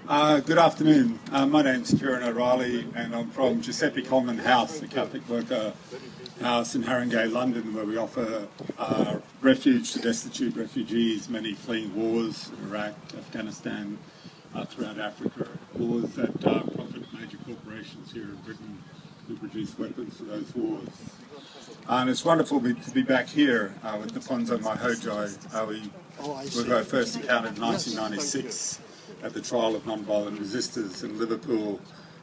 Good afternoon. My name's Ciaron O'Reilly and I'm from Giuseppe Coleman House, a Catholic worker house in Haringey, London, where we offer refuge to destitute refugees, many fleeing wars in Iraq, Afghanistan, throughout Africa, wars that profit major corporations here in Britain who produce weapons for those wars. And it's wonderful to be back here with the Ponzo Mahojai. We were first encountered in 1996 at the trial of non-violent resistors in Liverpool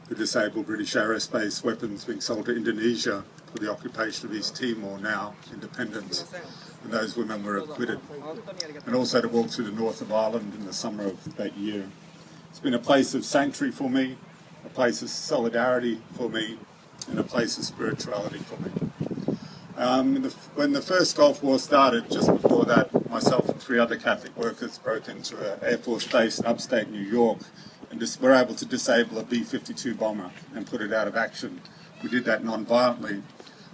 who disabled British aerospace weapons being sold to Indonesia for the occupation of East Timor, now independent, and those women were acquitted. And also to walk through the north of Ireland in the summer of that year. It's been a place of sanctuary for me, a place of solidarity for me, and a place of spirituality for me. When the first Gulf War started, just before that, myself and 3 other Catholic workers broke into an Air Force base in upstate New York and were able to disable a B-52 bomber and put it out of action. We did that non-violently.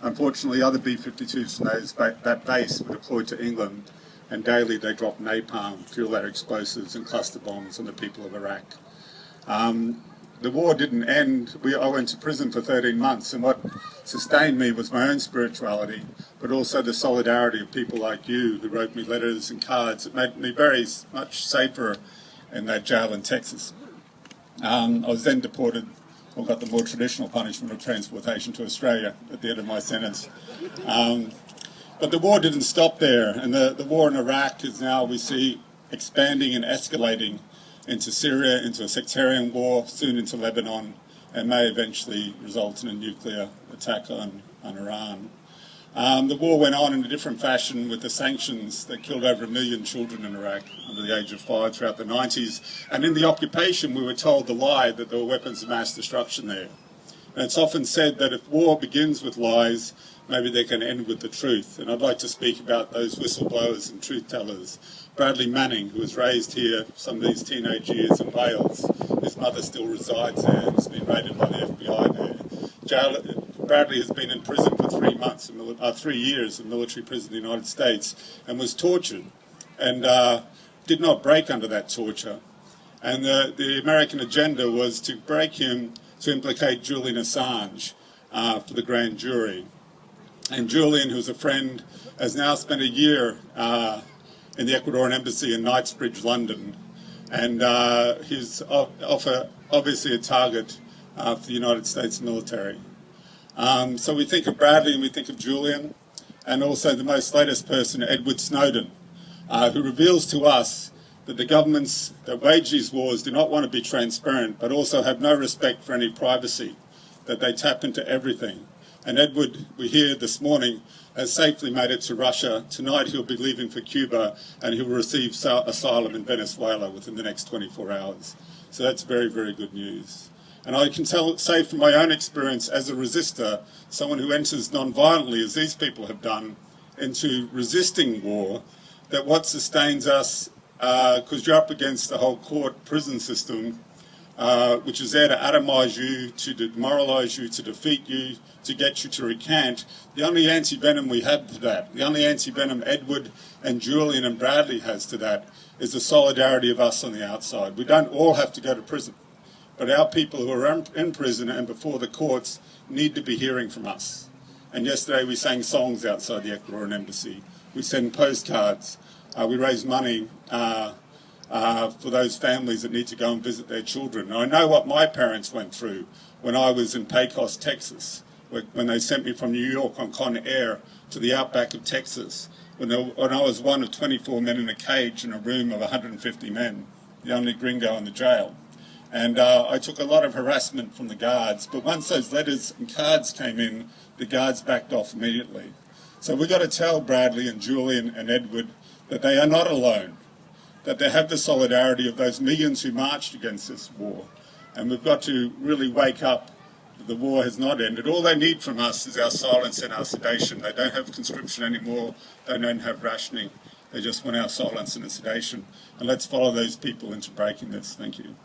Unfortunately, other B-52s from that base were deployed to England, and daily they dropped napalm, fuel-air explosives and cluster bombs on the people of Iraq. The war didn't end. I went to prison for 13 months, and what sustained me was my own spirituality, but also the solidarity of people like you who wrote me letters and cards. It made me very much safer in that jail in Texas. I was then deported, or got the more traditional punishment of transportation to Australia at the end of my sentence. But the war didn't stop there, and the war in Iraq is now, we see, expanding and escalating into Syria, into a sectarian war, soon into Lebanon, and may eventually result in a nuclear attack on Iran. The war went on in a different fashion with the sanctions that killed over 1 million children in Iraq under the age of 5 throughout the 90s. And in the occupation, we were told the lie that there were weapons of mass destruction there. And it's often said that if war begins with lies, maybe they can end with the truth. And I'd like to speak about those whistleblowers and truth-tellers. Bradley Manning, who was raised here some of these teenage years in Wales. His mother still resides there and has been raided by the FBI there. Bradley has been in prison for 3 years in military prison in the United States, and was tortured and did not break under that torture. And the American agenda was to break him to implicate Julian Assange for the grand jury. And Julian, who's a friend, has now spent a year in the Ecuadorian embassy in Knightsbridge, London, and he's obviously a target for the United States military. So we think of Bradley and we think of Julian, and also the most latest person, Edward Snowden, who reveals to us that the governments that wage these wars do not want to be transparent, but also have no respect for any privacy, that they tap into everything. And Edward, we hear this morning, has safely made it to Russia. Tonight he'll be leaving for Cuba, and he'll receive asylum in Venezuela within the next 24 hours. So that's very, very good news. And I can say from my own experience as a resistor, someone who enters non-violently, as these people have done, into resisting war, that what sustains us, because you're up against the whole court prison system, which is there to atomise you, to demoralise you, to defeat you, to get you to recant. The only anti-venom we have to that, the only anti-venom Edward and Julian and Bradley has to that, is the solidarity of us on the outside. We don't all have to go to prison, but our people who are in prison and before the courts need to be hearing from us. And yesterday we sang songs outside the Ecuadorian embassy. We send postcards. We raise money for those families that need to go and visit their children. And I know what my parents went through when I was in Pecos, Texas, when they sent me from New York on Con Air to the outback of Texas, when I was one of 24 men in a cage in a room of 150 men, the only gringo in the jail. And I took a lot of harassment from the guards, but once those letters and cards came in, the guards backed off immediately. So we've got to tell Bradley and Julian and Edward that they are not alone, that they have the solidarity of those millions who marched against this war. And we've got to really wake up that the war has not ended. All they need from us is our silence and our sedation. They don't have conscription anymore. They don't have rationing. They just want our silence and sedation. And let's follow those people into breaking this. Thank you.